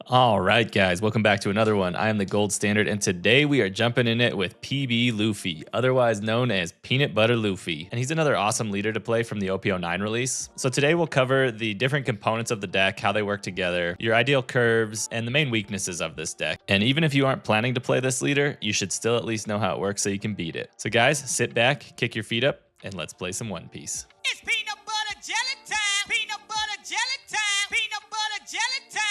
All right, guys, welcome back to another one. I am the gold standard, and today we are jumping in it with PB Luffy, otherwise known as Peanut Butter Luffy. And he's another awesome leader to play from the OP-09 release. So today we'll cover the different components of the deck, how they work together, your ideal curves, and the main weaknesses of this deck. And even if you aren't planning to play this leader, you should still at least know how it works so you can beat it. So guys, sit back, kick your feet up, and let's play some One Piece. It's peanut butter jelly time. Peanut butter jelly time. Peanut butter jelly time.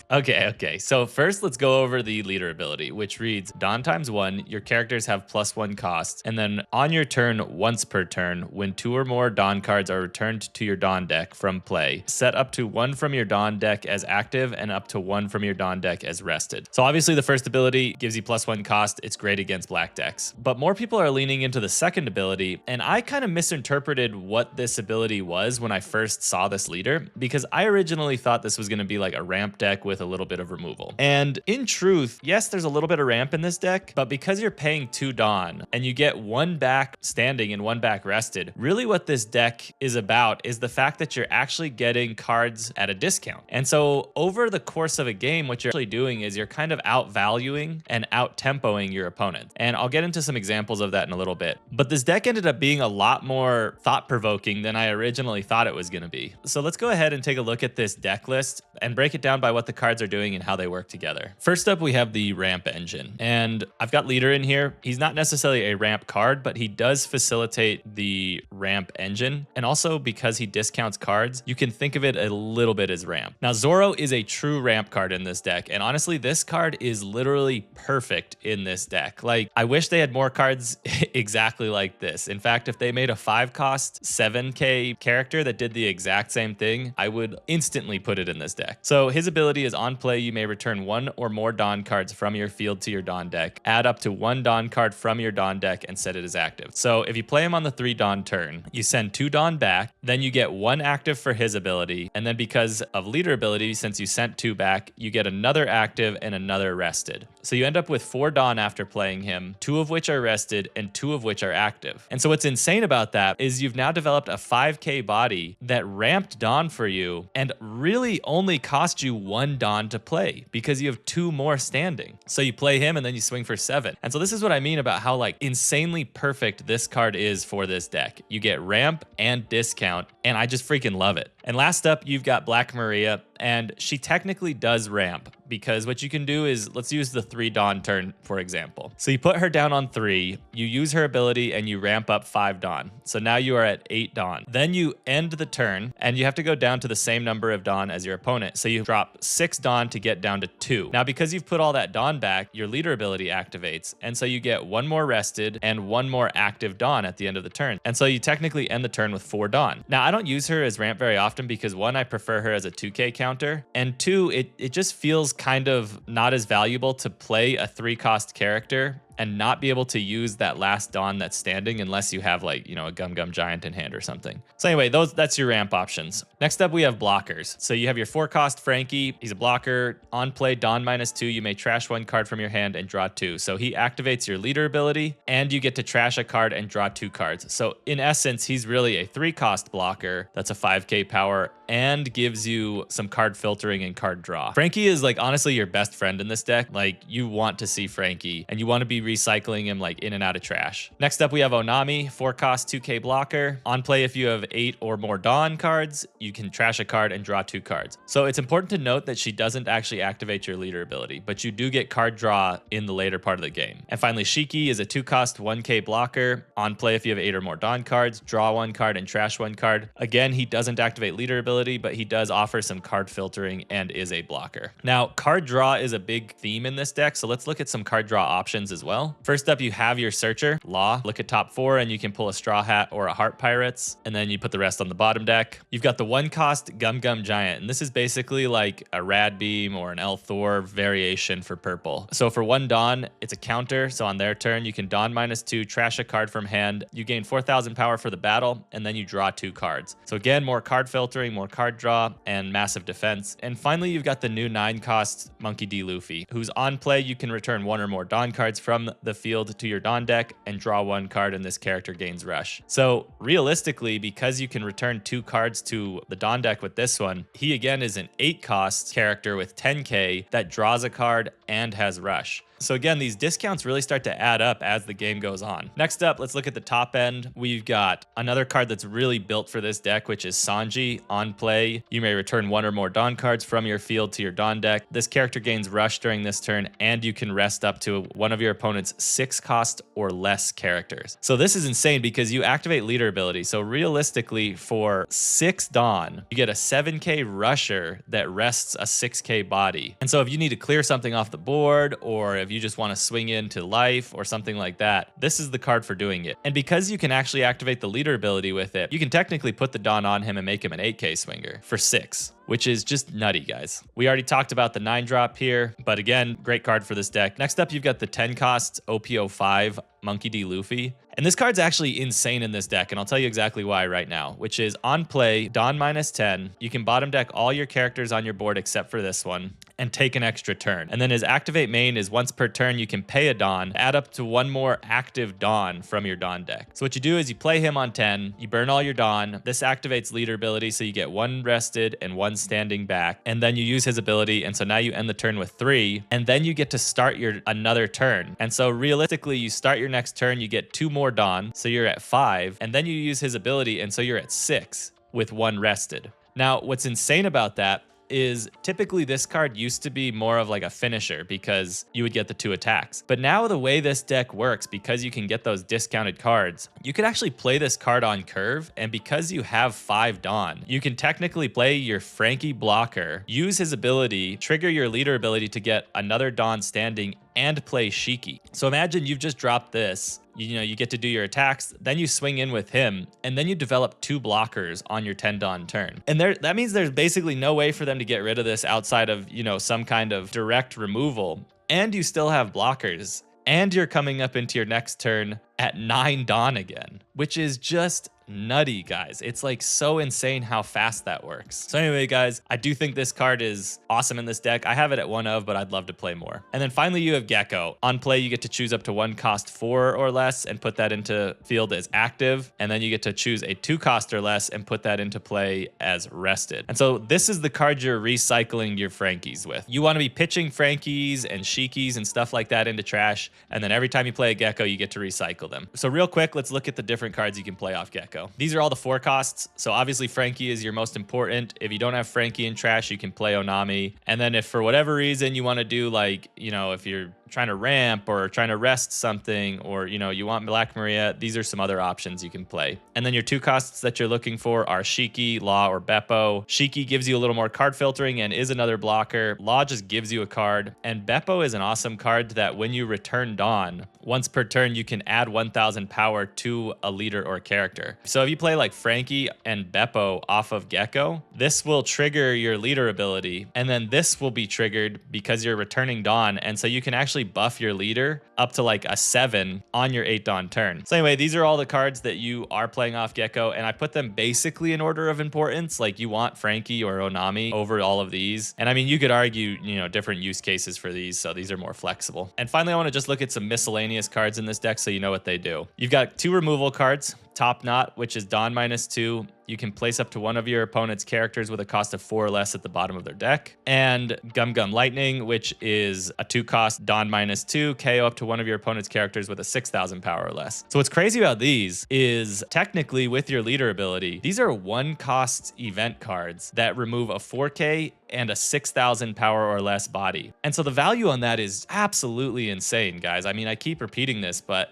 Okay, so first let's go over the leader ability, which reads Dawn ×1, your characters have +1 costs, and then on your turn, once per turn, when 2 or more Dawn cards are returned to your Dawn deck from play, set up to 1 from your Dawn deck as active and up to 1 from your Dawn deck as rested. So obviously the first ability gives you +1 cost, it's great against black decks. But more people are leaning into the second ability, and I kind of misinterpreted what this ability was when I first saw this leader, because I originally thought this was going to be like a ramp deck with a little bit of removal. And in truth, yes, there's a little bit of ramp in this deck, but because you're paying 2 Dawn and you get 1 back standing and 1 back rested, really what this deck is about is the fact that you're actually getting cards at a discount. And so over the course of a game, what you're actually doing is you're kind of outvaluing and out-tempoing your opponent. And I'll get into some examples of that in a little bit. But this deck ended up being a lot more thought-provoking than I originally thought it was going to be. So let's go ahead and take a look at this deck list and break it down by what the cards are doing and how they work together. First up, we have the ramp engine, and I've got leader in here. He's not necessarily a ramp card, but he does facilitate the ramp engine. And also because he discounts cards, you can think of it a little bit as ramp. Now, Zoro is a true ramp card in this deck. And honestly, this card is literally perfect in this deck. Like, I wish they had more cards exactly like this. In fact, if they made a 5-cost 7K character that did the exact same thing, I would instantly put it in this deck. So his ability is on play, you may return 1 or more Dawn cards from your field to your Dawn deck, add up to 1 Dawn card from your Dawn deck, and set it as active. So if you play him on the 3 Dawn turn, you send 2 Dawn back, then you get 1 active for his ability, and then because of leader ability, since you sent 2 back, you get another active and another rested. So you end up with 4 Dawn after playing him, 2 of which are rested and 2 of which are active. And so what's insane about that is you've now developed a 5K body that ramped Dawn for you and really only cost you 1 Dawn to play because you have 2 more standing. So you play him and then you swing for 7. And so this is what I mean about how like insanely perfect this card is for this deck. You get ramp and discount, and I just freaking love it. And last up, you've got Black Maria, and she technically does ramp because what you can do is, let's use the 3 Dawn turn, for example. So you put her down on 3, you use her ability, and you ramp up 5 Dawn. So now you are at 8 Dawn. Then you end the turn, and you have to go down to the same number of Dawn as your opponent. So you drop 6 Dawn to get down to 2. Now, because you've put all that Dawn back, your leader ability activates, and so you get 1 more rested and 1 more active Dawn at the end of the turn. And so you technically end the turn with 4 Dawn. Now, I don't use her as ramp very often because 1, I prefer her as a 2K counter, and 2, it just feels kind of not as valuable to play a 3-cost character and not be able to use that last Dawn that's standing unless you have like, you know, a Gum Gum Giant in hand or something. So anyway, that's your ramp options. Next up, we have blockers. So you have your 4-cost Frankie. He's a blocker. On play, Dawn -2. You may trash 1 card from your hand and draw 2. So he activates your leader ability and you get to trash a card and draw 2 cards. So in essence, he's really a 3-cost blocker. That's a 5K power and gives you some card filtering and card draw. Frankie is like honestly your best friend in this deck. Like, you want to see Frankie and you want to be recycling him like in and out of trash. Next up, we have Onami, 4-cost 2K blocker. On play, if you have 8 or more Dawn cards, you can trash a card and draw 2 cards. So it's important to note that she doesn't actually activate your leader ability, but you do get card draw in the later part of the game. And finally, Shiki is a 2-cost 1K blocker. On play, if you have 8 or more Dawn cards, draw 1 card and trash 1 card. Again, he doesn't activate leader ability, but he does offer some card filtering and is a blocker. Now, card draw is a big theme in this deck, so let's look at some card draw options as well. First up, you have your Searcher, Law. Look at top 4 and you can pull a Straw Hat or a Heart Pirates, and then you put the rest on the bottom deck. You've got the 1-cost Gum Gum Giant, and this is basically like a Rad Beam or an El Thor variation for purple. So for 1 Dawn, it's a counter, so on their turn, you can Dawn -2, trash a card from hand, you gain 4,000 power for the battle, and then you draw 2 cards. So again, more card filtering, more card draw, and massive defense. And finally, you've got the new 9-cost Monkey D. Luffy, who's on play, you can return 1 or more Dawn cards from from the field to your Dawn deck and draw 1 card, and this character gains Rush. So realistically, because you can return 2 cards to the Dawn deck with this one, he again is an 8 cost character with 10k that draws a card and has Rush. So again, these discounts really start to add up as the game goes on. Next up, let's look at the top end. We've got another card that's really built for this deck, which is Sanji. On play, you may return 1 or more Dawn cards from your field to your Dawn deck. This character gains Rush during this turn, and you can rest up to one of your opponent's 6 cost or less characters. So this is insane because you activate leader ability. So realistically, for 6 Dawn, you get a 7k rusher that rests a 6k body. And so if you need to clear something off the board, or if you just want to swing into life or something like that, this is the card for doing it. And because you can actually activate the leader ability with it, you can technically put the Dawn on him and make him an 8k swinger for 6, which is just nutty, guys. We already talked about the 9 drop here, but again, great card for this deck. Next up, you've got the 10 cost OP-05 Monkey D. Luffy. And this card's actually insane in this deck, and I'll tell you exactly why right now, which is on play, Dawn -10. You can bottom deck all your characters on your board except for this one and take an extra turn. And then his activate main is once per turn, you can pay a Dawn, add up to 1 more active Dawn from your Dawn deck. So what you do is you play him on 10, you burn all your Dawn. This activates leader ability, so you get 1 rested and 1 standing back. And then you use his ability, and so now you end the turn with 3, and then you get to start your another turn. And so realistically, you start your next turn, you get 2 more Dawn, so you're at 5, and then you use his ability, and so you're at 6 with 1 rested. Now, what's insane about that is typically this card used to be more of like a finisher because you would get the 2 attacks. But now the way this deck works, because you can get those discounted cards, you could actually play this card on curve, and because you have 5 Dawn, you can technically play your Frankie blocker, use his ability, trigger your leader ability to get another Dawn standing, and play Shiki. So imagine you've just dropped this, you get to do your attacks, then you swing in with him, and then you develop 2 blockers on your 10 Dawn turn. And that means there's basically no way for them to get rid of this outside of, some kind of direct removal. And you still have blockers, and you're coming up into your next turn at 9 Dawn again, which is just nutty, guys. It's like so insane how fast that works. So anyway, guys, I do think this card is awesome in this deck. I have it at 1 of, but I'd love to play more. And then finally, you have Gecko. On play, you get to choose up to 1 cost 4 or less and put that into field as active. And then you get to choose a 2 cost or less and put that into play as rested. And so this is the card you're recycling your Frankies with. You want to be pitching Frankies and Shikis and stuff like that into trash. And then every time you play a Gecko, you get to recycle them. So real quick, let's look at the different cards you can play off Gecko. These are all the 4 costs. So obviously Frankie is your most important. If you don't have Frankie in trash, you can play Onami. And then if for whatever reason you want to do like, if you're trying to ramp or trying to rest something, or you want Black Maria, these are some other options you can play. And then your 2 costs that you're looking for are Shiki, Law, or Beppo. Shiki gives you a little more card filtering and is another blocker. Law just gives you a card, and Beppo is an awesome card that when you return Dawn, once per turn you can add 1000 power to a leader or character. So if you play like Frankie and Beppo off of Gecko, this will trigger your leader ability, and then this will be triggered because you're returning Dawn, and so you can actually buff your leader up to like a 7 on your 8 Dawn turn. So anyway, these are all the cards that you are playing off Gecko, and I put them basically in order of importance. Like you want Frankie or Onami over all of these. And I mean, you could argue, different use cases for these, so these are more flexible. And finally, I want to just look at some miscellaneous cards in this deck so you know what they do. You've got 2 removal cards. Top Knot, which is Dawn -2. You can place up to 1 of your opponent's characters with a cost of 4 or less at the bottom of their deck. And Gum Gum Lightning, which is a 2 cost Dawn -2, KO up to 1 of your opponent's characters with a 6000 power or less. So what's crazy about these is technically with your leader ability, these are 1 cost event cards that remove a 4k and a 6000 power or less body. And so the value on that is absolutely insane, guys. I mean, I keep repeating this, but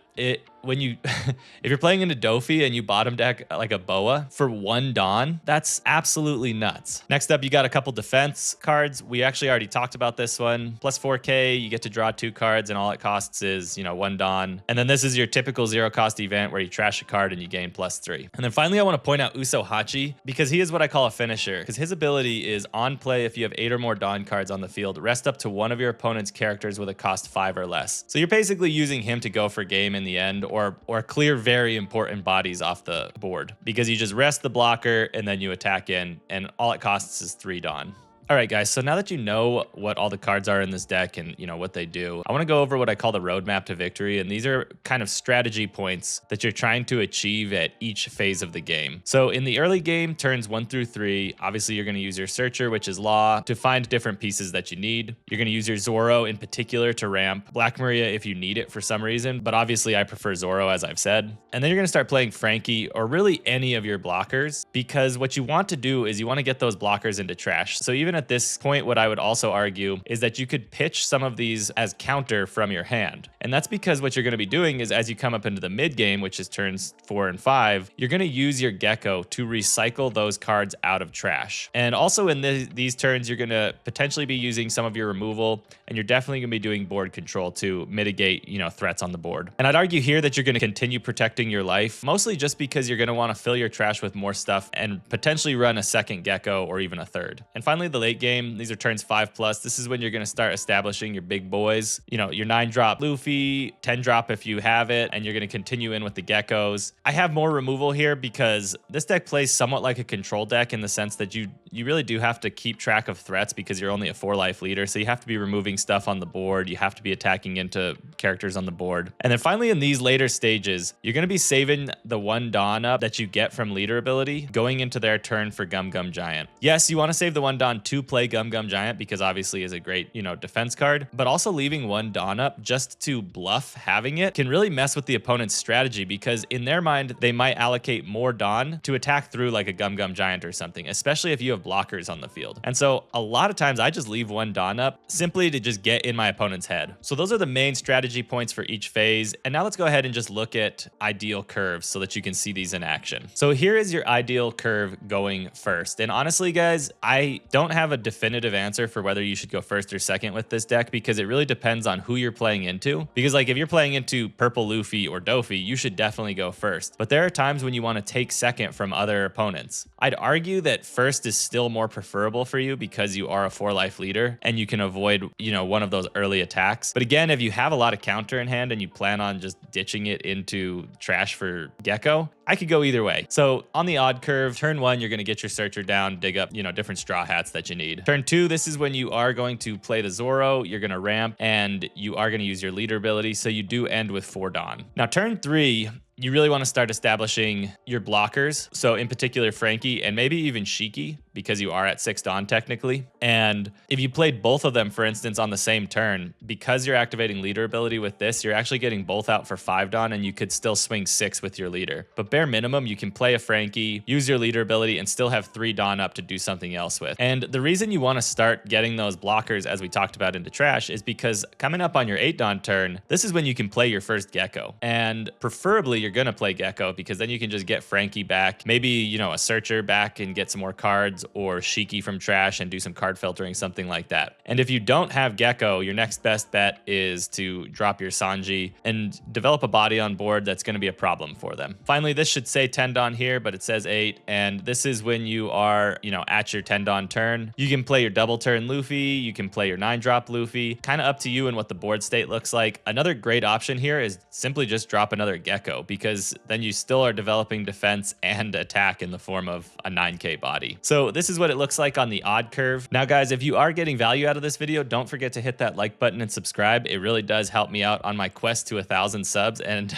when you if you're playing into Doffy and you bottom deck like a Boa for 1 Dawn, that's absolutely nuts. Next up, you got a couple defense cards. We actually already talked about this one. Plus 4k, you get to draw 2 cards, and all it costs is 1 Dawn. And then this is your typical 0 cost event where you trash a card and you gain +3. And then finally, I want to point out Uso Hachi, because he is what I call a finisher, because his ability is on play. If you have 8 or more Dawn cards on the field, rest up to 1 of your opponent's characters with a cost 5 or less. So you're basically using him to go for game in the end, or clear very important bodies off the board, because you just rest the blocker and then you attack in, and all it costs is 3 Dawn. All right, guys, so now that you know what all the cards are in this deck and what they do, I want to go over what I call the roadmap to victory, and these are kind of strategy points that you're trying to achieve at each phase of the game. So in the early game, turns 1 through 3, obviously you're going to use your Searcher, which is Law, to find different pieces that you need. You're going to use your Zoro in particular to ramp, Black Maria if you need it for some reason, but obviously I prefer Zoro, as I've said. And then you're going to start playing Frankie, or really any of your blockers, because what you want to do is you want to get those blockers into trash. So even at this point, what I would also argue is that you could pitch some of these as counter from your hand. And that's because what you're going to be doing is as you come up into the mid game, which is turns 4 and 5, you're going to use your Gecko to recycle those cards out of trash. And also in these turns, you're going to potentially be using some of your removal, and you're definitely going to be doing board control to mitigate, threats on the board. And I'd argue here that you're going to continue protecting your life, mostly just because you're going to want to fill your trash with more stuff and potentially run a second Gecko or even a third. And finally, the late game, these are turns 5+. This is when you're going to start establishing your big boys. Your 9-drop Luffy, 10-drop if you have it, and you're going to continue in with the Geckos. I have more removal here because this deck plays somewhat like a control deck in the sense that you really do have to keep track of threats because you're only a 4-life leader, so you have to be removing stuff on the board. You have to be attacking into characters on the board. And then finally, in these later stages, you're going to be saving the 1 Dawn up that you get from leader ability going into their turn for Gum Gum Giant. Yes, you want to save the 1 Dawn to play Gum Gum Giant because obviously is a great, defense card, but also leaving 1 Dawn up just to bluff having it can really mess with the opponent's strategy because in their mind, they might allocate more Dawn to attack through like a Gum Gum Giant or something, especially if you have blockers on the field. And so a lot of times I just leave 1 Dawn up simply to just get in my opponent's head. So those are the main strategy points for each phase. And now let's go ahead and just look at ideal curves so that you can see these in action. So here is your ideal curve going first. And honestly, guys, I don't have a definitive answer for whether you should go first or second with this deck because it really depends on who you're playing into. Because like if you're playing into purple Luffy or Doffy, you should definitely go first. But there are times when you want to take second from other opponents. I'd argue that first is still more preferable for you because you are a 4-life leader and you can avoid, one of those early attacks. But again, if you have a lot of counter in hand and you plan on just ditching it into trash for Gecko, I could go either way. So on the odd curve, turn 1, you're going to get your Searcher down, dig up, different straw hats that you need. Turn 2, this is when you are going to play the Zoro, you're going to ramp, and you are going to use your leader ability, so you do end with 4 Dawn. Now turn 3, you really want to start establishing your blockers. So in particular, Frankie and maybe even Shiki, because you are at 6 Dawn technically. And if you played both of them, for instance, on the same turn, because you're activating leader ability with this, you're actually getting both out for 5 Dawn and you could still swing 6 with your leader. But bare minimum, you can play a Frankie, use your leader ability and still have 3 Dawn up to do something else with. And the reason you want to start getting those blockers, as we talked about, into trash is because coming up on your 8 Dawn turn, this is when you can play your first Gecko. And preferably you're going to play Gecko because then you can just get Frankie back, maybe, a Searcher back and get some more cards, or Shiki from trash and do some card filtering, something like that. And if you don't have Gecko, your next best bet is to drop your Sanji and develop a body on board that's going to be a problem for them. Finally, this should say 10 Dawn here, but it says 8. And this is when you are, at your 10 Dawn turn. You can play your double turn Luffy. You can play your 9-drop Luffy. Kind of up to you and what the board state looks like. Another great option here is simply just drop another Gecko because then you still are developing defense and attack in the form of a 9k body. So this is what it looks like on the odd curve. Now guys, if you are getting value out of this video, don't forget to hit that like button and subscribe. It really does help me out on my quest to 1,000 subs, and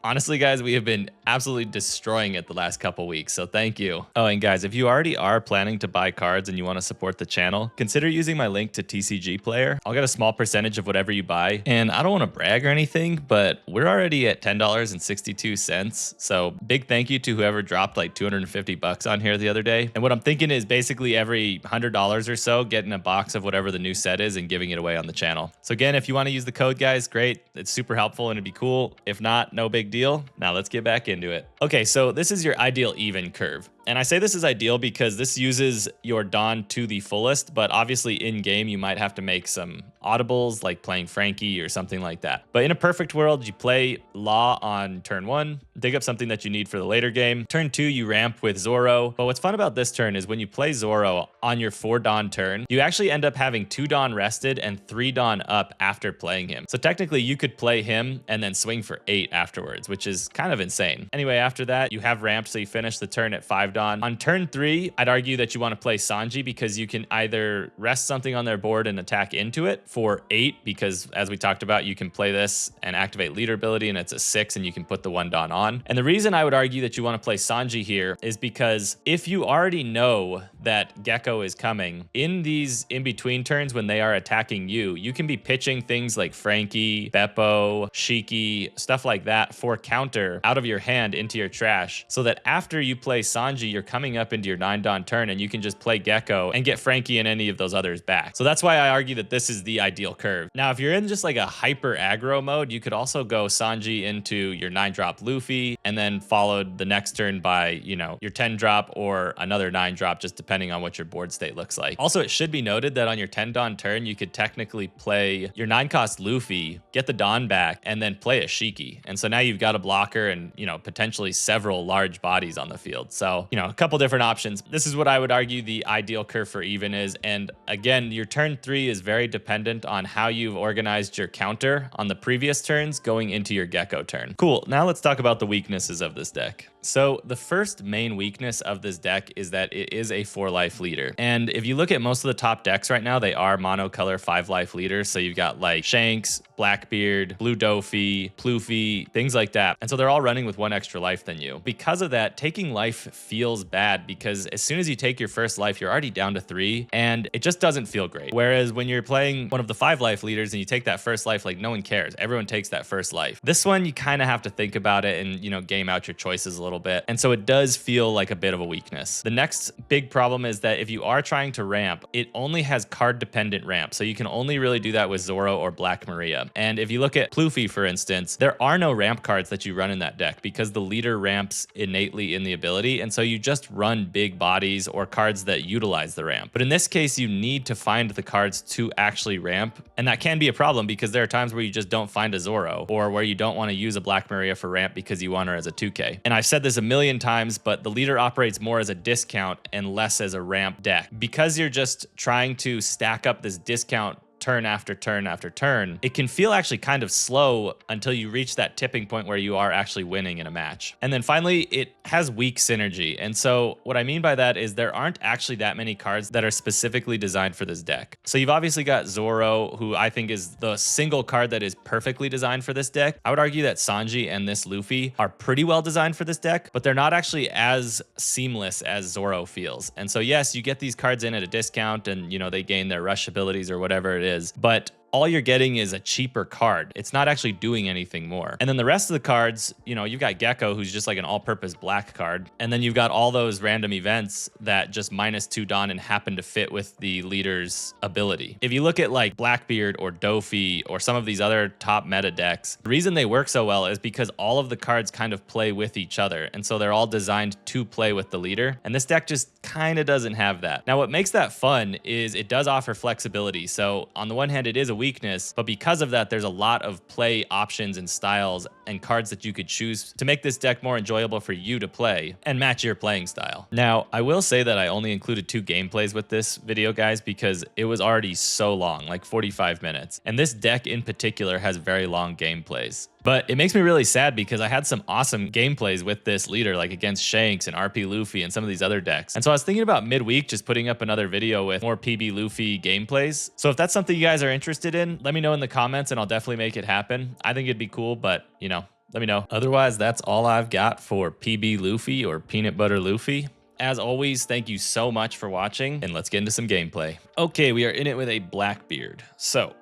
honestly, guys, we have been absolutely destroying it the last couple weeks, so thank you. Oh, and guys, if you already are planning to buy cards and you want to support the channel, consider using my link to TCG Player. I'll get a small percentage of whatever you buy, and I don't want to brag or anything, but we're already at $10.62, so big thank you to whoever dropped like 250 bucks on here the other day. And what I'm thinking is basically every $100 or so, getting a box of whatever the new set is and giving it away on the channel. So again, if you want to use the code, guys, great. It's super helpful and it'd be cool. If not, no big deal. Now let's get back into it. Okay, so this is your ideal even curve. And I say this is ideal because this uses your Dawn to the fullest, but obviously in game you might have to make some audibles like playing Frankie or something like that. But in a perfect world, you play Law on turn 1, dig up something that you need for the later game. Turn 2, you ramp with Zoro. But what's fun about this turn is when you play Zoro on your 4 Dawn turn, you actually end up having 2 Dawn rested and 3 Dawn up after playing him. So technically you could play him and then swing for 8 afterwards, which is kind of insane. Anyway, after that, you have ramped, so you finish the turn at 5 5 Don. On turn 3, I'd argue that you want to play Sanji because you can either rest something on their board and attack into it for 8, because as we talked about, you can play this and activate leader ability, and it's a 6, and you can put the 1 Don on. And the reason I would argue that you want to play Sanji here is because if you already know that Gecko is coming, in these in-between turns when they are attacking you, you can be pitching things like Frankie, Beppo, Shiki, stuff like that for counter out of your hand into your trash, so that after you play Sanji, you're coming up into your 9 Don turn and you can just play Gecko and get Frankie and any of those others back. So that's why I argue that this is the ideal curve. Now, if you're in just like a hyper aggro mode, you could also go Sanji into your 9-drop Luffy and then followed the next turn by, you know, your 10-drop or another 9-drop, just depending on what your board state looks like. Also, it should be noted that on your 10 Don turn, you could technically play your 9-cost Luffy, get the Don back, and then play a Shiki. And so now you've got a blocker and, you know, potentially several large bodies on the field. So, you know, a couple different options. This is what I would argue the ideal curve for even is. And again, your turn 3 is very dependent on how you've organized your counter on the previous turns going into your Gecko turn. Cool. Now let's talk about the weaknesses of this deck. So the first main weakness of this deck is that it is a 4-life leader. And if you look at most of the top decks right now, they are monocolor 5-life leaders. So you've got like Shanks, Blackbeard, Blue Doffy, Luffy, things like that. And so they're all running with 1 extra life than you. Because of that, taking life feels bad because as soon as you take your first life, you're already down to 3 and it just doesn't feel great. Whereas when you're playing one of the 5-life leaders and you take that first life, like no one cares. Everyone takes that first life. This one, you kind of have to think about it and, you know, game out your choices a little bit. And so it does feel like a bit of a weakness. The next big problem is that if you are trying to ramp, it only has card dependent ramp. So you can only really do that with Zoro or Black Maria. And if you look at Luffy, for instance, there are no ramp cards that you run in that deck because the leader ramps innately in the ability. And so you just run big bodies or cards that utilize the ramp. But in this case, you need to find the cards to actually ramp. And that can be a problem because there are times where you just don't find a Zoro or where you don't want to use a Black Maria for ramp because you want her as a 2K. And I've said this a million times, but the leader operates more as a discount and less as a ramp deck. Because you're just trying to stack up this discount turn after turn after turn, it can feel actually kind of slow until you reach that tipping point where you are actually winning in a match. And then finally, it has weak synergy. And so what I mean by that is there aren't actually that many cards that are specifically designed for this deck. So you've obviously got Zoro, who I think is the single card that is perfectly designed for this deck. I would argue that Sanji and this Luffy are pretty well designed for this deck, but they're not actually as seamless as Zoro feels. And so yes, you get these cards in at a discount and, you know, they gain their rush abilities or whatever it is, but all you're getting is a cheaper card. It's not actually doing anything more. And then the rest of the cards, you know, you've got Gecko, who's just like an all-purpose black card. And then you've got all those random events that just -2 Don and happen to fit with the leader's ability. If you look at like Blackbeard or Doffy or some of these other top meta decks, the reason they work so well is because all of the cards kind of play with each other. And so they're all designed to play with the leader. And this deck just kind of doesn't have that. Now, what makes that fun is it does offer flexibility. So on the one hand, it is a weakness, but because of that, there's a lot of play options and styles and cards that you could choose to make this deck more enjoyable for you to play and match your playing style. Now, I will say that I only included 2 gameplays with this video, guys, because it was already so long, like 45 minutes. And this deck in particular has very long gameplays. But it makes me really sad because I had some awesome gameplays with this leader, like against Shanks and RP Luffy and some of these other decks. And so I was thinking about midweek just putting up another video with more PB Luffy gameplays. So if that's something you guys are interested in, let me know in the comments and I'll definitely make it happen. I think it'd be cool, but you know, let me know. Otherwise, that's all I've got for PB Luffy or Peanut Butter Luffy. As always, thank you so much for watching and let's get into some gameplay. Okay, we are in it with a Blackbeard. So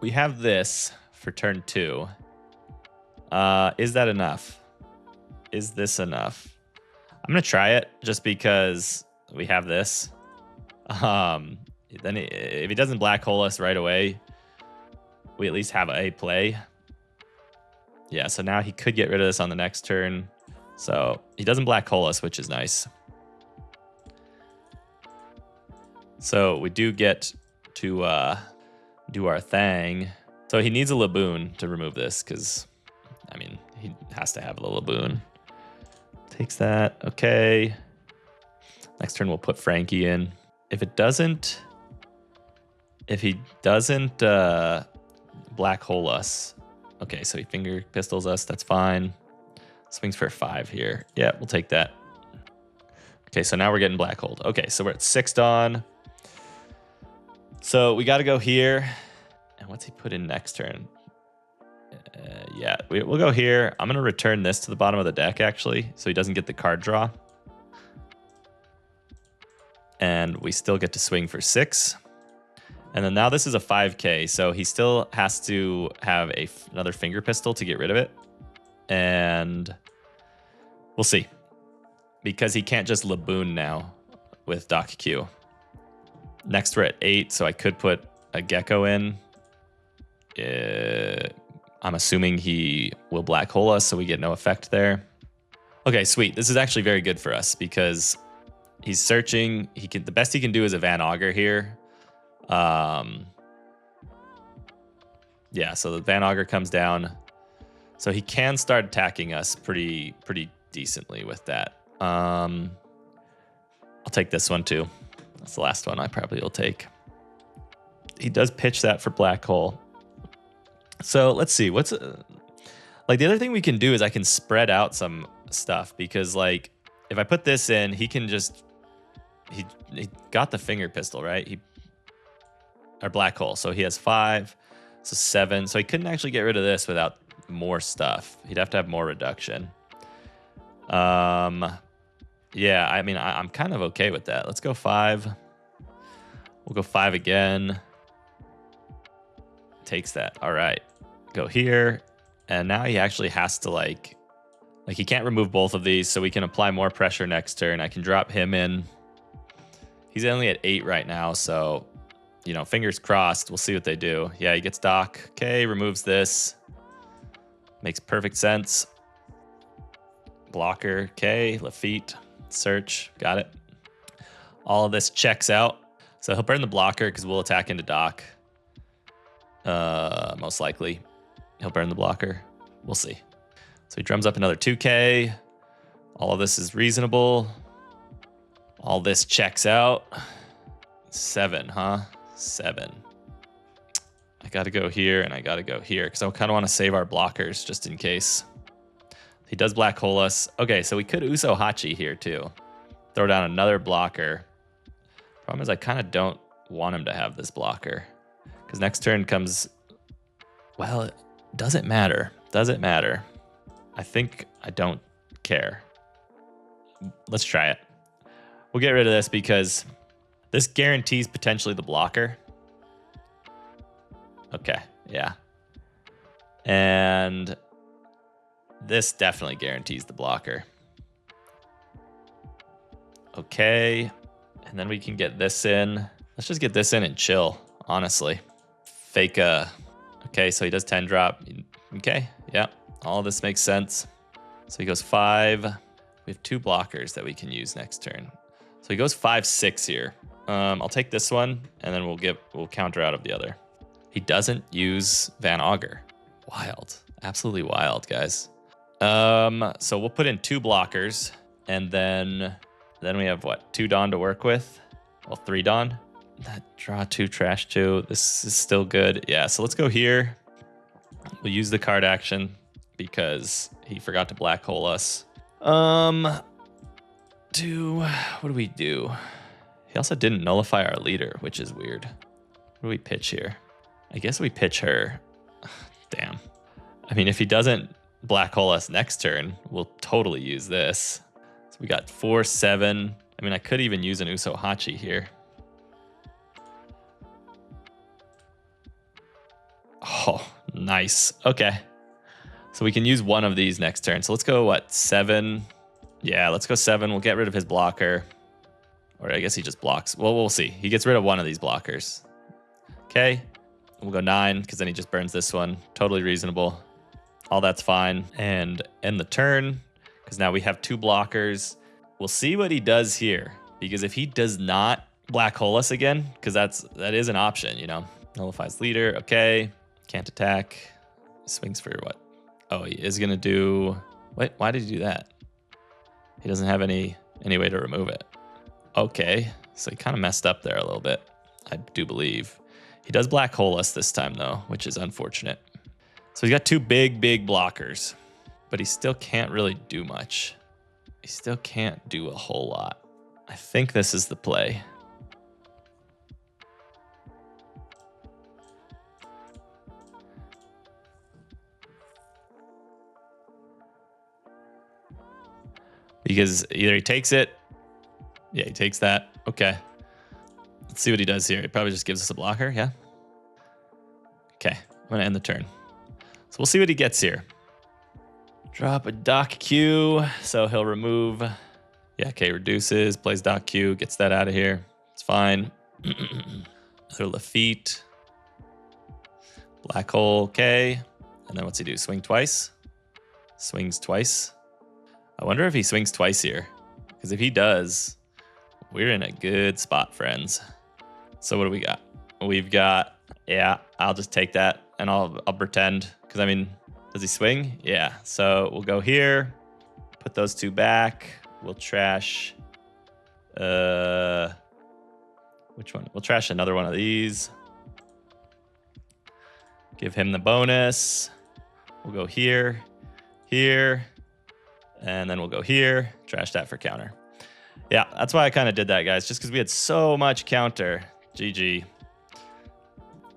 we have this for turn 2. Is that enough? Is this enough? I'm gonna try it just because we have this. Then if he doesn't black hole us right away, we at least have a play. Yeah, so now he could get rid of this on the next turn. So he doesn't black hole us, which is nice. So we do get to do our thing. So he needs a Laboon to remove this because, I mean, he has to have a Laboon. Takes that. Okay. Next turn, we'll put Frankie in. If he doesn't black hole us. Okay, so he finger pistols us. That's fine. Swings for 5 here. Yeah, we'll take that. Okay, so now we're getting black hold. Okay, so we're at 6 Dawn. So we got to go here. And what's he put in next turn? Yeah, we'll go here. I'm going to return this to the bottom of the deck, actually, so he doesn't get the card draw. And we still get to swing for 6. And then now this is a 5K, so he still has to have another finger pistol to get rid of it. And we'll see. Because he can't just Laboon now with Doc Q. Next we're at 8, so I could put a Gecko in. I'm assuming he will black hole us, so we get no effect there. Okay, sweet. This is actually very good for us because he's searching. The best he can do is a Van Augur here. Yeah, so the Van Augur comes down. So he can start attacking us pretty decently with that. I'll take this one too. That's the last one I probably will take. He does pitch that for black hole. So let's see. What's like the other thing we can do is I can spread out some stuff because like if I put this in, he can just he got the finger pistol, right? Or black hole. So he has 5, so 7. So he couldn't actually get rid of this without more stuff. He'd have to have more reduction. Yeah, I mean, I'm kind of okay with that. Let's go 5. We'll go 5 again. Takes that. All right. Go here. And now he actually has to like he can't remove both of these, so we can apply more pressure next turn. I can drop him in. He's only at 8 right now, so, you know, fingers crossed. We'll see what they do. Yeah, he gets Doc. Okay, removes this. Makes perfect sense. Blocker. Okay, Lafitte. Search. Got it. All of this checks out. So he'll burn the blocker because we'll attack into Doc. Most likely. He'll burn the blocker. We'll see. So he drums up another 2K. All of this is reasonable. All this checks out. 7, huh? 7. I got to go here and I got to go here because I kind of want to save our blockers just in case. He does black hole us. Okay, so we could Uso Hachi here too. Throw down another blocker. Problem is I kind of don't want him to have this blocker because next turn comes, well, it doesn't matter. Doesn't matter. I think I don't care. Let's try it. We'll get rid of this because this guarantees potentially the blocker. Okay, yeah. And this definitely guarantees the blocker. Okay, and then we can get this in. Let's just get this in and chill, honestly. Fake okay, so he does 10 drop. Okay, yeah, all this makes sense. So he goes 5. We have 2 blockers that we can use next turn. So he goes 5-6 here. I'll take this one, and then we'll counter out of the other. He doesn't use Van Augur. Wild, absolutely wild, guys. So we'll put in 2 blockers, and then we have what, 2 Dawn to work with? Well, 3 Dawn. That draw 2, trash 2. This is still good. Yeah, so let's go here. We'll use the card action because he forgot to black hole us. What do we do? He also didn't nullify our leader, which is weird. What do we pitch here? I guess we pitch her. Damn. I mean, if he doesn't black hole us next turn, we'll totally use this. So we got 4, 7. I mean, I could even use an Uso Hachi here. Oh, nice. Okay. So we can use one of these next turn. So let's go, what, 7? Yeah, let's go 7. We'll get rid of his blocker. Or I guess he just blocks. Well, we'll see. He gets rid of one of these blockers. Okay. We'll go 9 because then he just burns this one. Totally reasonable. All that's fine. And end the turn because now we have 2 blockers. We'll see what he does here because if he does not black hole us again, because that is an option, you know. Nullifies leader. Okay. Can't attack. Swings for what? Oh, he is going to do... Wait, why did he do that? He doesn't have any way to remove it. Okay. So he kind of messed up there a little bit, I do believe. He does black hole us this time, though, which is unfortunate. So he's got 2 big blockers, but he still can't really do much. He still can't do a whole lot. I think this is the play. Because either he takes it. Yeah, he takes that. Okay. Let's see what he does here. He probably just gives us a blocker. Yeah. Okay. I'm going to end the turn. So we'll see what he gets here. Drop a Dock Q. So he'll remove. Yeah, okay. Reduces. Plays Dock Q. Gets that out of here. It's fine. Another Lafitte. Black hole. Okay. And then what's he do? Swing twice? Swings twice. I wonder if he swings twice here. Because if he does, we're in a good spot, friends. So what do we got? We've got, yeah, I'll just take that and I'll pretend. Because, I mean, does he swing? Yeah. So we'll go here. Put those two back. We'll trash. Which one? We'll trash another one of these. Give him the bonus. We'll go here, here. And then we'll go here, trash that for counter. Yeah, that's why I kind of did that, guys, just because we had so much counter. GG.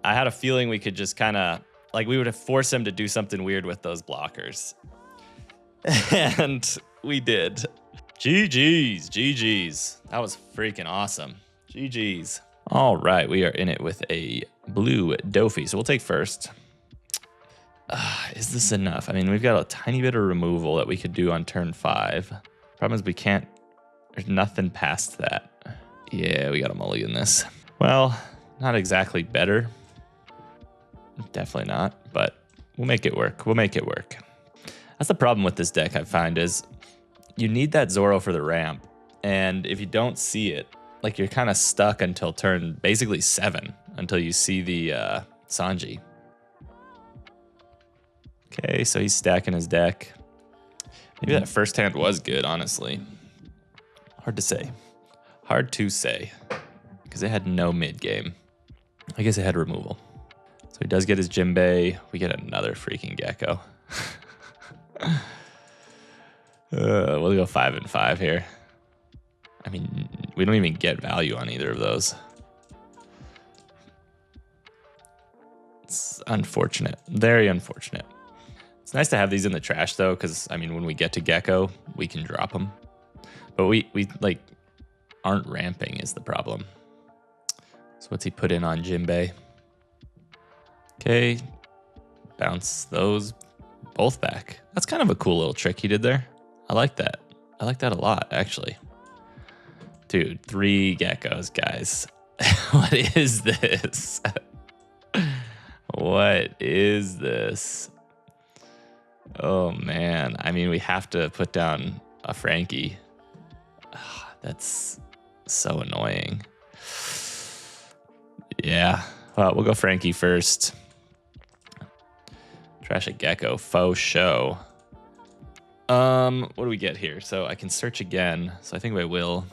I had a feeling we could just kind of, like, we would have forced him to do something weird with those blockers. And we did. GG's, GG's. That was freaking awesome. GG's. All right, we are in it with a Blue Doffy, so we'll take first. Is this enough? I mean, we've got a tiny bit of removal that we could do on turn 5. Problem is we can't, there's nothing past that. Yeah, we got to mulligan this. Well, not exactly better. Definitely not, but we'll make it work. We'll make it work. That's the problem with this deck, I find, is you need that Zoro for the ramp. And if you don't see it, like, you're kind of stuck until turn basically 7, until you see the Sanji. Okay, so he's stacking his deck. Maybe that first hand was good, honestly. Hard to say. Hard to say. Because it had no mid game. I guess it had removal. So he does get his Jinbei. We get another freaking Gecko. We'll go 5 and 5 here. I mean, we don't even get value on either of those. It's unfortunate. Very unfortunate. It's nice to have these in the trash, though, because, I mean, when we get to Gecko, we can drop them. But we like, aren't ramping is the problem. So what's he put in on Jinbei? Okay. Bounce those both back. That's kind of a cool little trick he did there. I like that. I like that a lot, actually. Dude, 3 Geckos, guys. What is this? What is this? Oh, man. I mean, we have to put down a Frankie. That's so annoying. Yeah. Well, we'll go Frankie first. Trash a Gecko. Faux show. What do we get here? So I can search again. So I think I will.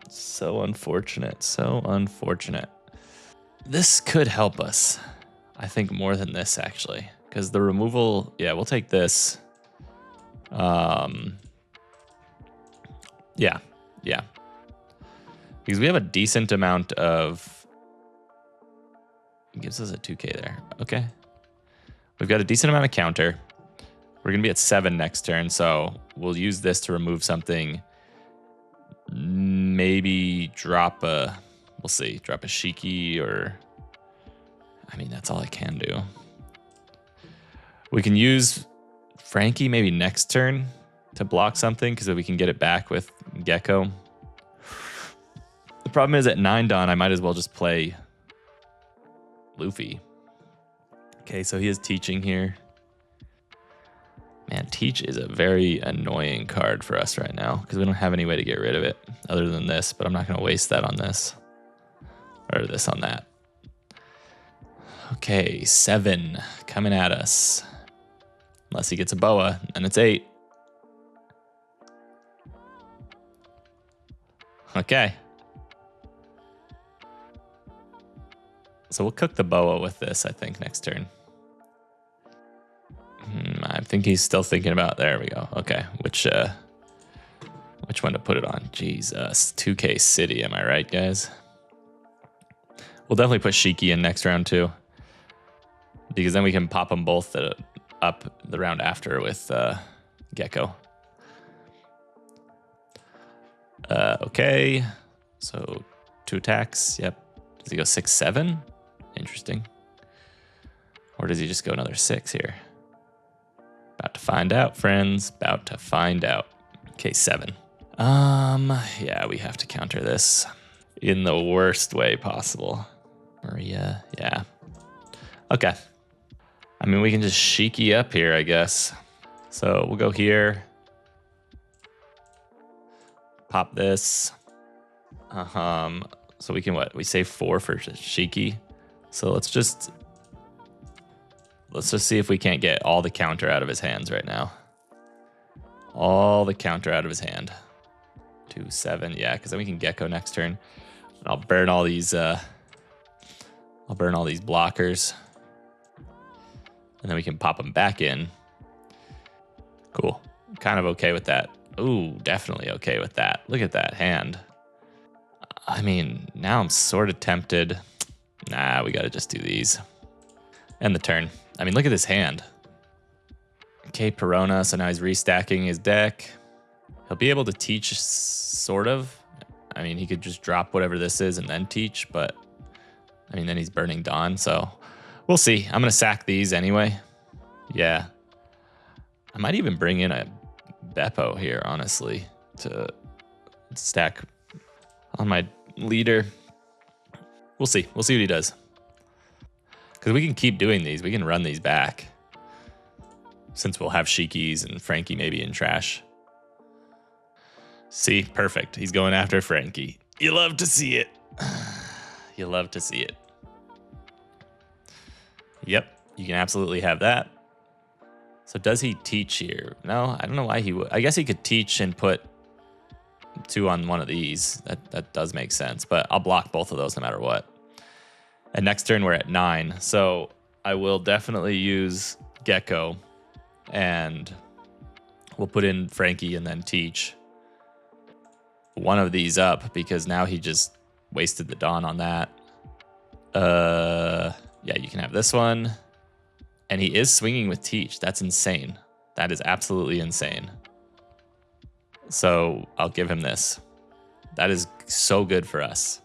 So unfortunate. So unfortunate. This could help us. I think more than this, actually. Because the removal, yeah, we'll take this. Yeah. Because we have a decent amount of... It gives us a 2K there. Okay. We've got a decent amount of counter. We're going to be at 7 next turn, so we'll use this to remove something. Maybe drop a... We'll see. Drop a Shiki or... I mean, that's all I can do. We can use Frankie maybe next turn to block something because we can get it back with Gecko. The problem is at 9 Dawn, I might as well just play Luffy. Okay, so he is teaching here. Man, Teach is a very annoying card for us right now because we don't have any way to get rid of it other than this, but I'm not going to waste that on this. Or this on that. Okay, 7 coming at us. Unless he gets a boa, and it's 8. Okay. So we'll cook the boa with this, I think, next turn. I think he's still thinking about... There we go. Okay, which which one to put it on. Jesus, 2K City, am I right, guys? We'll definitely put Shiki in next round too, because then we can pop them both up the round after with Gecko. Okay, so 2 attacks. Yep. Does he go 6-7? Interesting. Or does he just go another 6 here? About to find out, friends. About to find out. Okay, 7. Yeah, we have to counter this in the worst way possible. Maria, yeah. Okay. I mean, we can just Shiki up here, I guess. So we'll go here. Pop this. So we can what? We save 4 for Shiki. So let's just see if we can't get all the counter out of his hands right now. All the counter out of his hand. 2-7, yeah, because then we can Gecko next turn. And I'll burn all these blockers. And then we can pop them back in. Cool. Kind of okay with that. Ooh, definitely okay with that. Look at that hand. I mean, now I'm sort of tempted. Nah, we gotta just do these. End the turn. I mean, look at this hand. Okay, Perona, so now he's restacking his deck. He'll be able to teach, sort of. I mean, he could just drop whatever this is and then teach, but I mean, then he's burning Dawn, so we'll see. I'm gonna sack these anyway. Yeah. I might even bring in a Beppo here, honestly, to stack on my leader. We'll see. We'll see what he does. Because we can keep doing these. We can run these back. Since we'll have Shikis and Frankie maybe in trash. See, perfect. He's going after Frankie. You love to see it. You love to see it. Yep, you can absolutely have that. So does he teach here? No, I don't know why he would. I guess he could teach and put 2 on one of these. That does make sense, but I'll block both of those no matter what. And next turn we're at 9. So I will definitely use Gecko and we'll put in Frankie and then teach one of these up because now he just wasted the Dawn on that. Yeah, you can have this one. And he is swinging with teach. That's insane. That is absolutely insane. So I'll give him this. That is so good for us.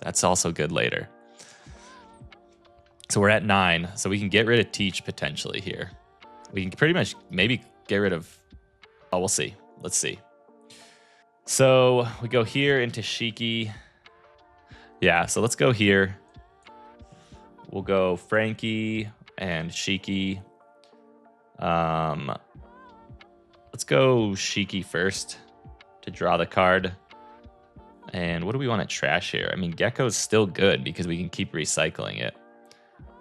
That's also good later. So we're at 9. So we can get rid of teach potentially here. We can pretty much maybe get rid of... Oh, we'll see. Let's see. So we go here into Shiki. Yeah, so let's go here. We'll go Frankie and Shiki. Let's go Shiki first to draw the card. And what do we want to trash here? I mean, Gecko's still good because we can keep recycling it.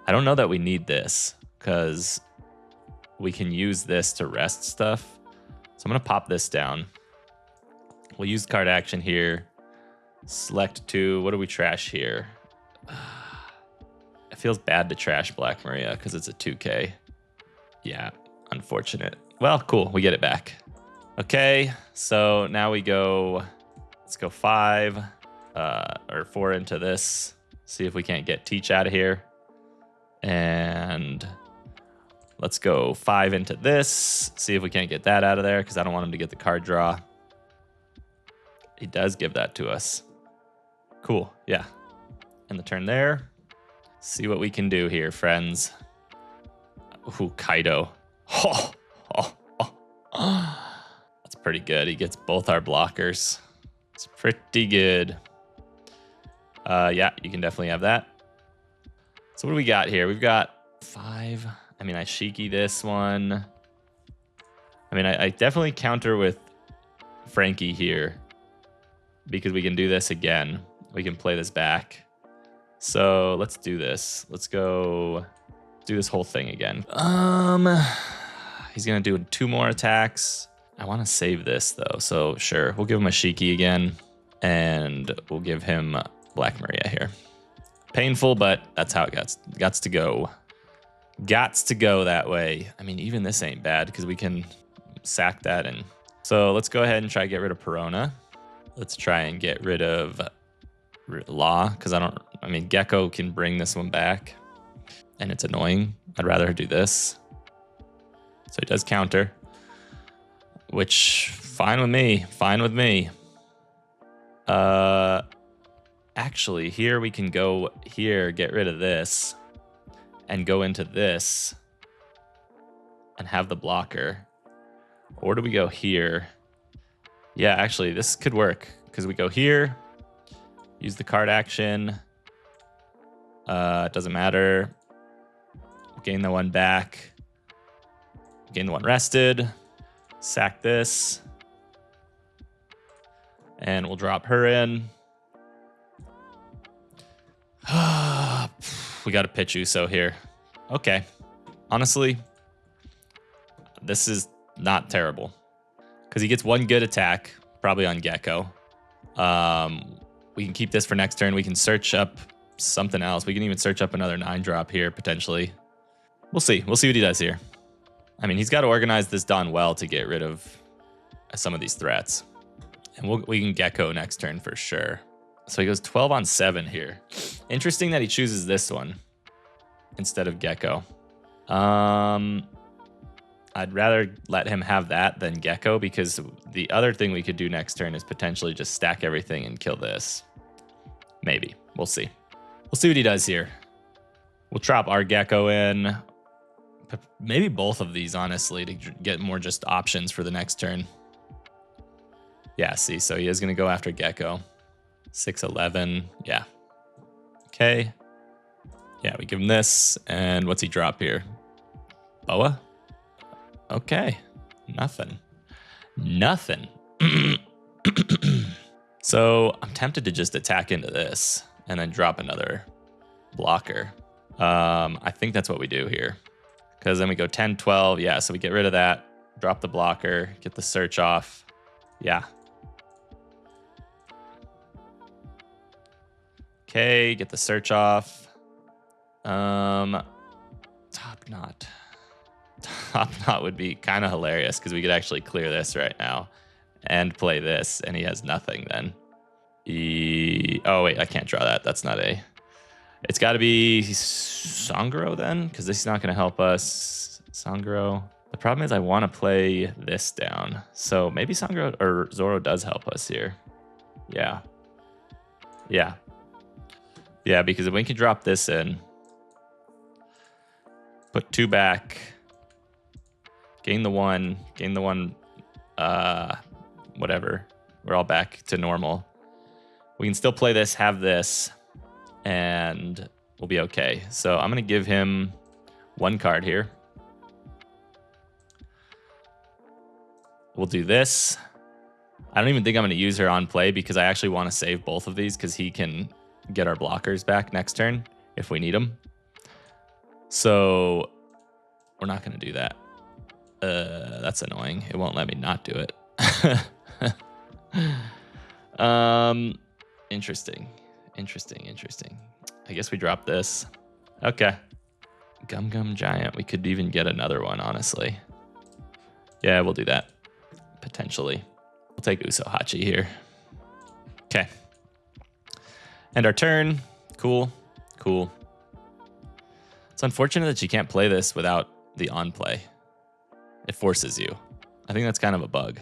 I don't know that we need this because we can use this to rest stuff. So I'm going to pop this down. We'll use card action here. Select 2. What do we trash here? It feels bad to trash Black Maria because it's a 2K. Yeah, unfortunate. Well, cool. We get it back. Okay, so now we go... Let's go 5 or 4 into this. See if we can't get teach out of here. And let's go 5 into this. See if we can't get that out of there because I don't want him to get the card draw. He does give that to us. Cool, yeah. And the turn there. See what we can do here, friends. Ooh, Kaido. Oh, oh, oh. That's pretty good. He gets both our blockers. It's pretty good. Yeah, you can definitely have that. So what do we got here? We've got 5. I mean, I Shiki this one. I mean, I definitely counter with Frankie here because we can do this again. We can play this back. So let's do this. Let's go do this whole thing again. He's gonna do 2 more attacks. I want to save this though, so sure. We'll give him a Shiki again, and we'll give him Black Maria here. Painful, but that's how it gots to go. Gots to go that way. I mean, even this ain't bad because we can sack that. And so let's go ahead and try to get rid of Perona. Let's try and get rid of Law, because I mean, Gecko can bring this one back, and it's annoying. I'd rather do this. So he does counter, which fine with me. Fine with me. Actually, here we can go here, get rid of this, and go into this, and have the blocker. Or do we go here? Yeah, actually, this could work, because we go here, use the card action. It doesn't matter. Gain the one back. Gain the one rested. Sack this. And we'll drop her in. We got to pitch Uso here. Okay. Honestly, this is not terrible. Because he gets one good attack, probably on Gecko. We can keep this for next turn. We can search up something else. We can even search up another 9-drop here, potentially. We'll see. We'll see what he does here. I mean, he's got to organize this Don well to get rid of some of these threats. And we can Gecko next turn for sure. So he goes 12 on 7 here. Interesting that he chooses this one instead of Gecko. I'd rather let him have that than Gecko, because the other thing we could do next turn is potentially just stack everything and kill this. Maybe. We'll see. We'll see what he does here. We'll drop our Gecko in. Maybe both of these, honestly, to get more just options for the next turn. Yeah, see, so he is going to go after Gecko. 6-11. Yeah. Okay. Yeah, we give him this. And what's he drop here? Boa? Okay. Nothing. Nothing. So I'm tempted to just attack into this and then drop another blocker. I think that's what we do here. Because then we go 10, 12. Yeah, so we get rid of that. Drop the blocker. Get the search off. Yeah. Okay, get the search off. Top knot. Top knot would be kind of hilarious, because we could actually clear this right now and play this, and he has nothing then. Oh, wait, I can't draw that. That's not a... It's got to be Sangro then, because this is not going to help us. Sangro. The problem is I want to play this down. So maybe Sangro or Zoro does help us here. Yeah. Yeah. Yeah, because if we can drop this in, put 2 back, gain the one, whatever. We're all back to normal. We can still play this, have this, and we'll be okay. So I'm going to give him 1 card here. We'll do this. I don't even think I'm going to use her on play, because I actually want to save both of these, because he can get our blockers back next turn if we need them. So we're not going to do that. That's annoying. It won't let me not do it. Interesting. I guess we drop this. Okay. Gum Giant. We could even get another one, honestly. Yeah, we'll do that. Potentially. We'll take Usohachi here. Okay. And our turn. Cool. It's unfortunate that you can't play this without the on play. It forces you. I think that's kind of a bug.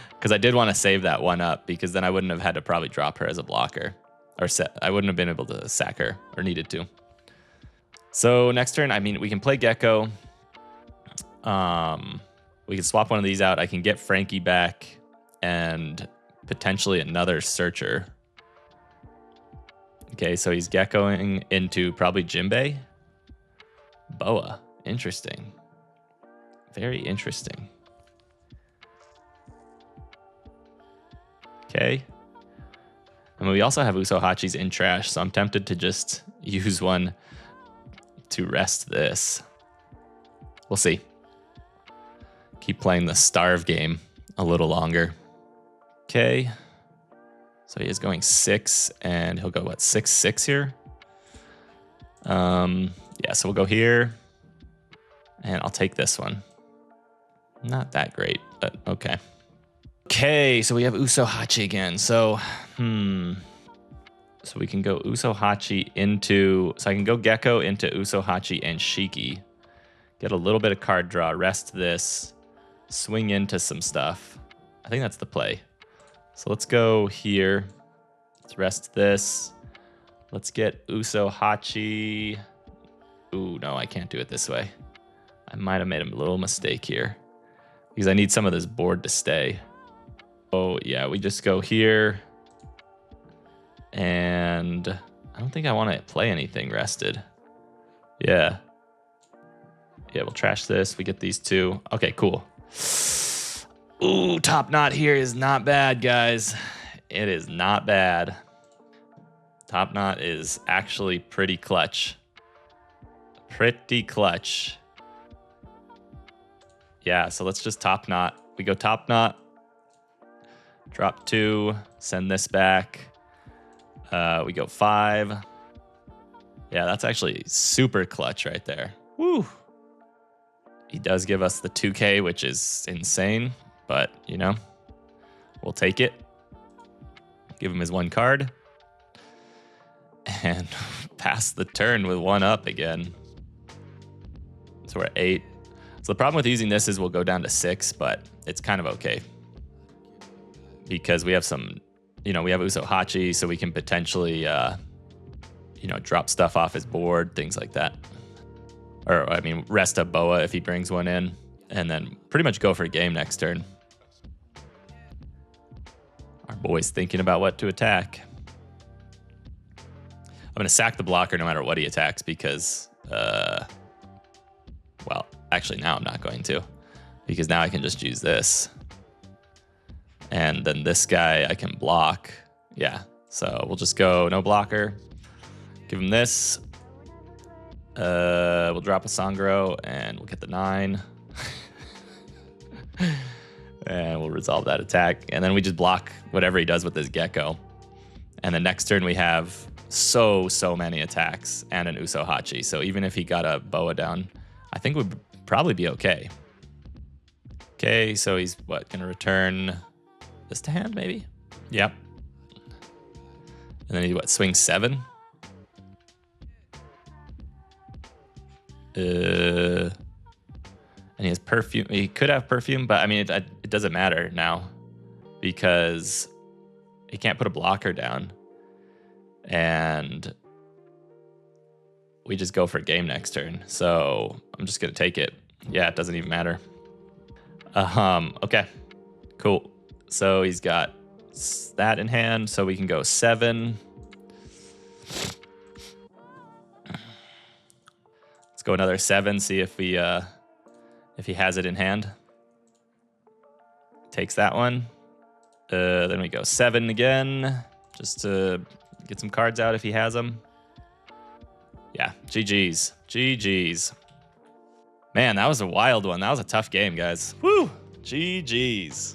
Because I did want to save that one up, because then I wouldn't have had to probably drop her as a blocker. Or I wouldn't have been able to sack her, or needed to. So next turn, I mean, we can play Gecko. We can swap one of these out. I can get Frankie back and potentially another searcher. Okay, so he's Geckoing into probably Jinbei. Boa. Interesting. Very interesting. Okay. And we also have Usohachi's in trash, so I'm tempted to just use one to rest this. We'll see. Keep playing the starve game a little longer. Okay. So he is going 6, and he'll go, what, 6-6 here? Yeah, so we'll go here, and I'll take this one. Not that great, but okay. Okay, so we have Usohachi again. So, So we can go Usohachi into... So I can go Gecko into Usohachi and Shiki. Get a little bit of card draw, rest this, swing into some stuff. I think that's the play. So let's go here. Let's rest this. Let's get Usohachi. Ooh, no, I can't do it this way. I might have made a little mistake here because I need some of this board to stay. Oh, yeah, we just go here. And I don't think I want to play anything rested. Yeah. Yeah, we'll trash this. We get these two. Okay, cool. Ooh, top knot here is not bad, guys. It is not bad. Top knot is actually pretty clutch. Pretty clutch. Yeah, so let's just top knot. We go top knot. Drop 2. Send this back. We go 5. Yeah, that's actually super clutch right there. Woo. He does give us the 2K, which is insane, but, you know, we'll take it. Give him his 1 card. And pass the turn with 1 up again. So we're at 8. So the problem with using this is we'll go down to 6, but it's kind of okay. Because we have some, you know, we have Usohachi, so we can potentially, you know, drop stuff off his board, things like that. Or, I mean, rest a Boa if he brings one in, and then pretty much go for a game next turn. Our boy's thinking about what to attack. I'm going to sack the blocker no matter what he attacks because, well, actually now I'm not going to, because now I can just use this. And then this guy I can block. Yeah, so we'll just go no blocker. Give him this. We'll drop a Sangro and we'll get the 9. And we'll resolve that attack. And then we just block whatever he does with his Gecko. And the next turn we have so many attacks and an Usohachi. So even if he got a Boa down, I think we'd probably be okay. Okay, so he's what, gonna return this to hand maybe? Yep. And then he what, swings 7? And he has perfume. He could have perfume, but I mean, it doesn't matter now because he can't put a blocker down. And we just go for a game next turn. So I'm just going to take it. Yeah, it doesn't even matter. Okay, cool. So he's got that in hand. So we can go 7. Let's go another 7. See if we if he has it in hand. Takes that one. Then we go 7 again, just to get some cards out if he has them. Yeah, GG's. GG's. Man, that was a wild one. That was a tough game, guys. Woo! GG's.